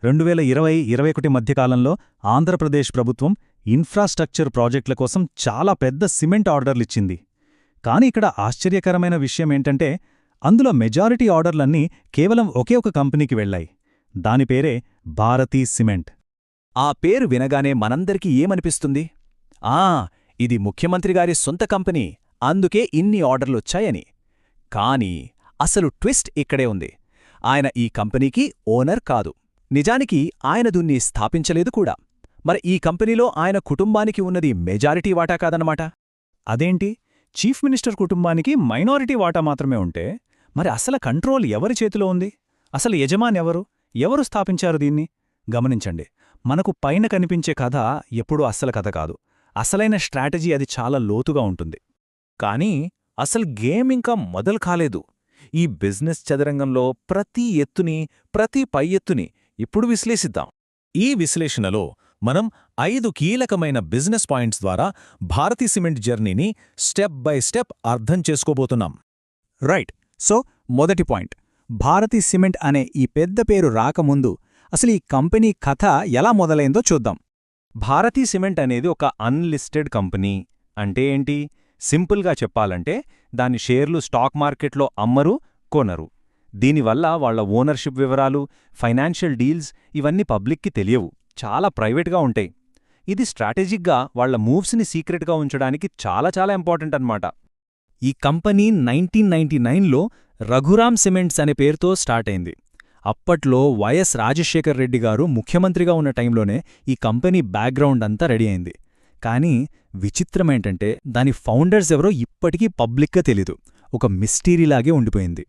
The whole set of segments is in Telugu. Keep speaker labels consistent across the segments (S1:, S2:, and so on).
S1: 2020-21 మధ్యకాలంలో ఆంధ్రప్రదేశ్ ప్రభుత్వం ఇన్ఫ్రాస్ట్రక్చర్ ప్రాజెక్టుల కోసం చాలా పెద్ద సిమెంట్ ఆర్డర్లిచ్చింది. కాని ఇక్కడ ఆశ్చర్యకరమైన విషయమేంటంటే అందులో మెజారిటీ ఆర్డర్లన్నీ కేవలం ఒకే ఒక కంపెనీకి వెళ్లాయి. దాని పేరే భారతీ సిమెంట్.
S2: ఆ పేరు వినగానే మనందరికీ ఏమనిపిస్తుంది? ఇది ముఖ్యమంత్రిగారి సొంత కంపెనీ, అందుకే ఇన్ని ఆర్డర్లొచ్చాయని. కానీ అసలు ట్విస్ట్ ఇక్కడే ఉంది. ఆయన ఈ కంపెనీకి ఓనర్ కాదు. నిజానికి ఆయన దీన్ని స్థాపించలేదు కూడా. మరి ఈ కంపెనీలో ఆయన కుటుంబానికి ఉన్నది మెజారిటీ వాటా కాదన్నమాట.
S1: అదేంటి? చీఫ్ మినిస్టర్ కుటుంబానికి మైనారిటీ వాటా మాత్రమే ఉంటే మరి అసలు కంట్రోల్ ఎవరి చేతిలో ఉంది? అసలు యజమానెవరు? ఎవరు స్థాపించారు దీన్ని? గమనించండి, మనకు పైన కనిపించే కథ ఎప్పుడూ అస్సల కథ కాదు. అసలైన స్ట్రాటజీ అది చాలా లోతుగా ఉంటుంది.
S2: కానీ అసలు గేమ్ ఇంకా మొదలు కాలేదు. ఈ బిజినెస్ చదరంగంలో ప్రతి ఎత్తుని, ప్రతి పై ఎత్తుని ఇప్పుడు విశ్లేషిద్దాం. ఈ విశ్లేషణలో మనం 5 కీలకమైన బిజినెస్ పాయింట్స్ ద్వారా భారతీ సిమెంట్ జర్నీని స్టెప్ బై స్టెప్ అర్థం చేసుకోబోతున్నాం.
S1: రైట్. సో మొదటి పాయింట్, భారతీ సిమెంట్ అనే ఈ పెద్ద పేరు రాకముందు అసలు ఈ కంపెనీ కథ ఎలా మొదలైందో చూద్దాం.
S2: భారతీ సిమెంట్ అనేది ఒక అన్లిస్టెడ్ కంపెనీ. అంటే ఏంటి? సింపుల్గా చెప్పాలంటే దాని షేర్లు స్టాక్ మార్కెట్లో అమ్మరు, కొనరు. దీనివల్ల వాళ్ల ఓనర్షిప్ వివరాలు, ఫైనాన్షియల్ డీల్స్ ఇవన్నీ పబ్లిక్కి తెలియవు, చాలా ప్రైవేట్గా ఉంటాయి. ఇది స్ట్రాటజిక్గా వాళ్ల మూవ్స్ని సీక్రెట్గా ఉంచడానికి చాలా చాలా ఇంపార్టెంట్ అన్నమాట. ఈ కంపెనీ 1999లో రఘురామ్ సిమెంట్స్ అనే పేరుతో స్టార్ట్ అయింది. అప్పట్లో వైఎస్ రాజశేఖర్ రెడ్డి గారు ముఖ్యమంత్రిగా ఉన్న టైంలోనే ఈ కంపెనీ బ్యాక్గ్రౌండ్ అంతా రెడీ అయింది. కానీ విచిత్రమేంటంటే దాని ఫౌండర్స్ ఎవరో ఇప్పటికీ పబ్లిక్గా తెలీదు. ఒక మిస్టీరీలాగే ఉండిపోయింది.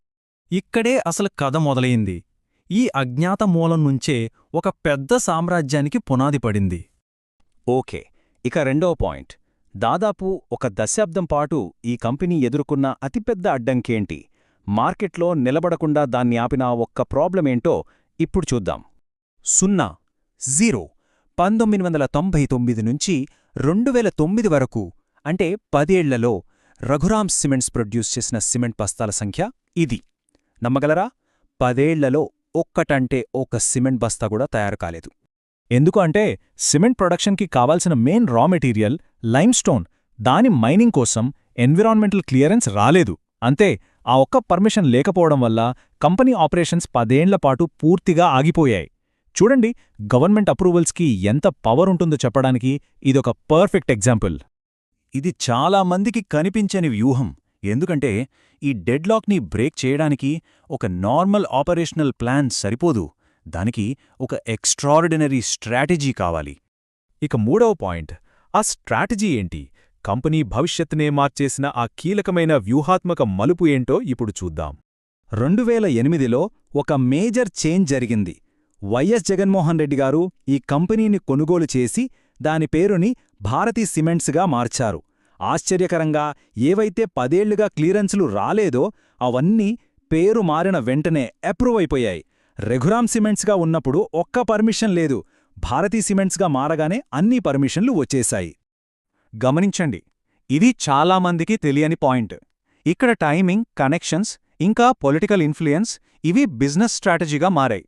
S2: ఇక్కడే అసలు కథ మొదలయింది. ఈ అజ్ఞాత మూలం నుంచే ఒక పెద్ద సామ్రాజ్యానికి పునాది పడింది. ఓకే, ఇక రెండో పాయింట్. దాదాపు ఒక దశాబ్దం పాటు ఈ కంపెనీ ఎదుర్కొన్న అతిపెద్ద అడ్డంకేంటి? మార్కెట్లో నిలబడకుండా దాన్ని ఆపిన ఒక్క ప్రాబ్లమేంటో ఇప్పుడు చూద్దాం. 0 1999 నుంచి 2009 వరకు, అంటే 10 ఏళ్లలో రఘురామ్ సిమెంట్స్ ప్రొడ్యూస్ చేసిన సిమెంట్ బస్తాల సంఖ్య ఇది. నమ్మగలరా? 10 ఏళ్లలో ఒక్కటంటే ఒక సిమెంట్ బస్తా కూడా తయారు కాలేదు.
S1: ఎందుకు అంటే సిమెంట్ ప్రొడక్షన్కి కావాల్సిన మెయిన్ రా మెటీరియల్ లైమ్స్టోన్, దాని మైనింగ్ కోసం ఎన్విరాన్మెంటల్ క్లియరెన్స్ రాలేదు. అంతే, ఆ ఒక్క పర్మిషన్ లేకపోవడం వల్ల కంపెనీ ఆపరేషన్స్ 10 ఏళ్లపాటు పూర్తిగా ఆగిపోయాయి. చూడండి, గవర్నమెంట్ అప్రూవల్స్కి ఎంత పవర్ ఉంటుందో చెప్పడానికి ఇదొక పర్ఫెక్ట్ ఎగ్జాంపుల్.
S2: ఇది చాలా మందికి కనిపించని వ్యూహం. ఎందుకంటే ఈ డెడ్లాక్ని బ్రేక్ చేయడానికి ఒక నార్మల్ ఆపరేషనల్ ప్లాన్ సరిపోదు. దానికి ఒక ఎక్స్ట్రార్డినరీ స్ట్రాటజీ కావాలి.
S1: ఇక మూడవ పాయింట్, ఆ స్ట్రాటజీ ఏంటి? కంపెనీ భవిష్యత్తునే మార్చేసిన ఆ కీలకమైన వ్యూహాత్మక మలుపు ఏంటో ఇప్పుడు చూద్దాం. 2008లో ఒక మేజర్ చేంజ్ జరిగింది. వైఎస్ జగన్మోహన్ రెడ్డి గారు ఈ కంపెనీని కొనుగోలు చేసి దాని పేరుని భారతీ సిమెంట్స్గా మార్చారు. ఆశ్చర్యకరంగా ఏవైతే 10 ఏళ్లుగా క్లియరెన్సులు రాలేదో అవన్నీ పేరు మారిన వెంటనే అప్రూవ్ అయిపోయాయి. రఘురామ్ సిమెంట్స్గా ఉన్నప్పుడు ఒక్క పర్మిషన్ లేదు. భారతీ సిమెంట్స్గా మారగానే అన్ని పర్మిషన్లు వచ్చేశాయి. గమనించండి, ఇది చాలామందికి తెలియని పాయింట్. ఇక్కడ టైమింగ్, కనెక్షన్స్, ఇంకా పొలిటికల్ ఇన్ఫ్లుయెన్స్ ఇవి బిజినెస్ స్ట్రాటజీగా మారాయి.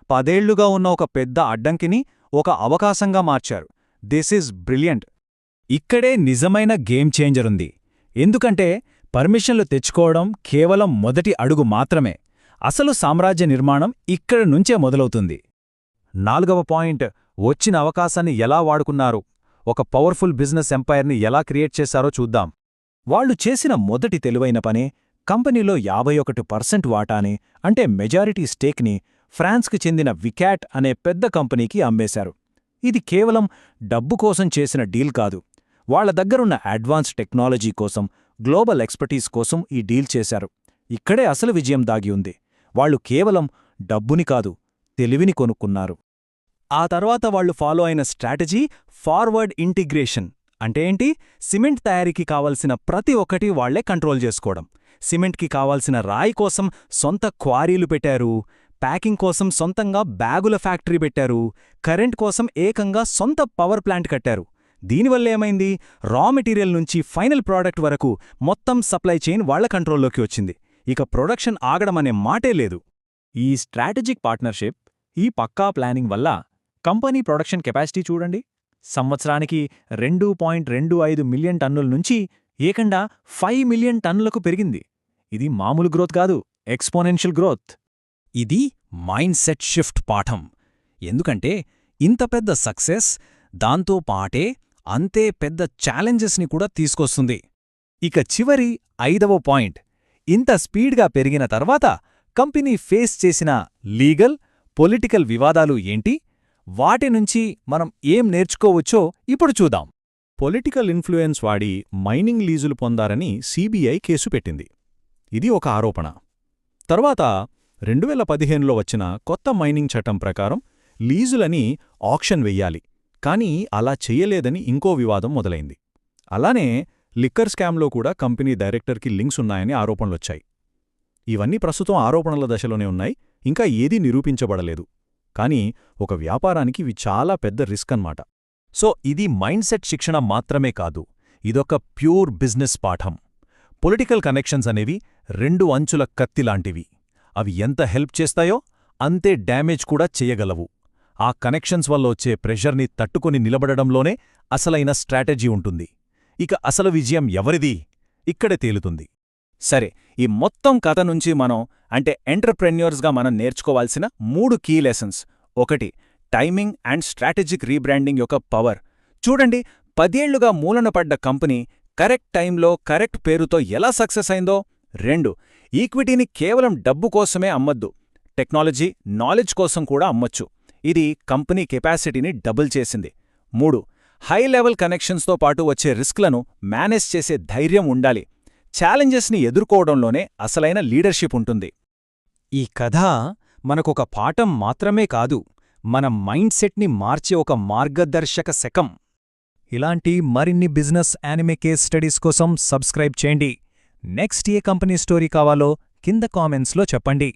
S1: 10 ఏళ్లుగా ఉన్న ఒక పెద్ద అడ్డంకిని ఒక అవకాశంగా మార్చారు. This is brilliant. ఇక్కడే నిజమైన గేమ్ చేంజర్ ఉంది. ఎందుకంటే పర్మిషన్లు తెచ్చుకోవడం కేవలం మొదటి అడుగు మాత్రమే. అసలు సామ్రాజ్య నిర్మాణం ఇక్కడి నుంచే మొదలవుతుంది. 4వ పాయింట్, వచ్చిన అవకాశాన్ని ఎలా వాడుకున్నారు? ఒక పవర్ఫుల్ బిజినెస్ ఎంపైర్ని ఎలా క్రియేట్ చేశారో చూద్దాం. వాళ్లు చేసిన మొదటి తెలివైన పనే కంపెనీలో 51% వాటాని, అంటే మెజారిటీ స్టేక్ని ఫ్రాన్స్కి చెందిన వికాట్ అనే పెద్ద కంపెనీకి అమ్మేశారు. ఇది కేవలం డబ్బు కోసం చేసిన డీల్ కాదు. వాళ్ల దగ్గరున్న అడ్వాన్స్ టెక్నాలజీ కోసం, గ్లోబల్ ఎక్స్పర్టీస్ కోసం ఈ డీల్ చేశారు. ఇక్కడే అసలు విజయం దాగి ఉంది. వాళ్లు కేవలం డబ్బుని కాదు, తెలివిని కొనుక్కున్నారు. ఆ తర్వాత వాళ్లు ఫాలో అయిన స్ట్రాటజీ ఫార్వర్డ్ ఇంటిగ్రేషన్. అంటే ఏంటి? సిమెంట్ తయారీకి కావలసిన ప్రతి ఒక్కటి వాళ్లే కంట్రోల్ చేసుకోవడం. సిమెంట్కి కావాల్సిన రాయి కోసం సొంత క్వారీలు పెట్టారు, ప్యాకింగ్ కోసం సొంతంగా బ్యాగుల ఫ్యాక్టరీ పెట్టారు, కరెంట్ కోసం ఏకంగా సొంత పవర్ ప్లాంట్ కట్టారు. దీనివల్లేమైంది? రా మెటీరియల్ నుంచి ఫైనల్ ప్రోడక్ట్ వరకు మొత్తం సప్లై చైన్ వాళ్ల కంట్రోల్లోకి వచ్చింది. ఇక ప్రొడక్షన్ ఆగడమనే మాటే లేదు. ఈ స్ట్రాటజిక్ పార్ట్నర్షిప్
S2: ఈ పక్కా ప్లానింగ్ వల్ల కంపెనీ ప్రొడక్షన్ కెపాసిటీ చూడండి, సంవత్సరానికి 2.25 మిలియన్ టన్నుల నుంచి ఏకంగా 5 మిలియన్ టన్నులకు పెరిగింది. ఇది మామూలు గ్రోత్ కాదు, ఎక్స్పోనెన్షియల్ గ్రోత్.
S1: ఇది మైండ్ సెట్ షిఫ్ట్ పాఠం. ఎందుకంటే ఇంత పెద్ద సక్సెస్ దాంతో పాటే అంతే పెద్ద ఛాలెంజెస్ని కూడా తీసుకొస్తుంది. ఇక చివరి 5వ పాయింట్, ఇంత స్పీడ్గా పెరిగిన తర్వాత కంపెనీ ఫేస్ చేసిన లీగల్, పొలిటికల్ వివాదాలు ఏంటి, వాటి నుంచి మనం ఏం నేర్చుకోవచ్చో ఇప్పుడు చూద్దాం. పొలిటికల్ ఇన్ఫ్లుయెన్స్ వాడి మైనింగ్ లీజులు పొందారని సిబిఐ కేసు పెట్టింది. ఇది ఒక ఆరోపణ. తర్వాత 2015లో వచ్చిన కొత్త మైనింగ్ చట్టం ప్రకారం లీజులని ఆక్షన్ వెయ్యాలి, కానీ అలా చెయ్యలేదని ఇంకో వివాదం మొదలైంది. అలానే లిక్కర్ స్కామ్లో కూడా కంపెనీ డైరెక్టర్కి లింక్స్ ఉన్నాయని ఆరోపణలొచ్చాయి. ఇవన్నీ ప్రస్తుతం ఆరోపణల దశలోనే ఉన్నాయి, ఇంకా ఏదీ నిరూపించబడలేదు. కానీ ఒక వ్యాపారానికి ఇవి చాలా పెద్ద రిస్క్ అన్నమాట. సో ఇది మైండ్ సెట్ శిక్షణ మాత్రమే కాదు, ఇదొక ప్యూర్ బిజినెస్ పాఠం. పొలిటికల్ కనెక్షన్స్ అనేవి 2 అంచుల కత్తిలాంటివి. అవి ఎంత హెల్ప్ చేస్తాయో అంతే డ్యామేజ్ కూడా చెయ్యగలవు. ఆ కనెక్షన్స్ వల్ల వచ్చే ప్రెషర్ని తట్టుకొని నిలబడడంలోనే అసలైన స్ట్రాటజీ ఉంటుంది. ఇక అసలు విజయం ఎవరిది ఇక్కడే తేలుతుంది. సరే, ఈ మొత్తం కథ నుంచి అంటే ఎంటర్ప్రెన్యూర్స్గా మనం నేర్చుకోవాల్సిన 3 key lessons. 1, timing and strategic rebranding యొక్క పవర్. చూడండి, 10 ఏళ్లుగా మూలన పడ్డ కంపెనీ కరెక్ట్ టైంలో కరెక్ట్ పేరుతో ఎలా సక్సెస్ అయిందో. 2, ఈక్విటీని కేవలం డబ్బు కోసమే అమ్మొద్దు, టెక్నాలజీ, నాలెడ్జ్ కోసం కూడా అమ్మొచ్చు. ఇది కంపెనీ కెపాసిటీని డబుల్ చేసింది. 3, హై లెవెల్ కనెక్షన్స్తో పాటు వచ్చే రిస్క్లను మేనేజ్ చేసే ధైర్యం ఉండాలి. ఛాలెంజెస్ని ఎదుర్కోవడంలోనే అసలైన లీడర్షిప్ ఉంటుంది. ఈ కథ మనకొక పాఠం మాత్రమే కాదు, మన మైండ్ సెట్ని మార్చే ఒక మార్గదర్శక శకం. ఇలాంటి మరిన్ని బిజినెస్ యానిమే కేస్ స్టడీస్ కోసం సబ్స్క్రైబ్ చేయండి. నెక్స్ట్ ఏ కంపెనీ స్టోరీ కావాలో కింద కామెంట్స్లో చెప్పండి.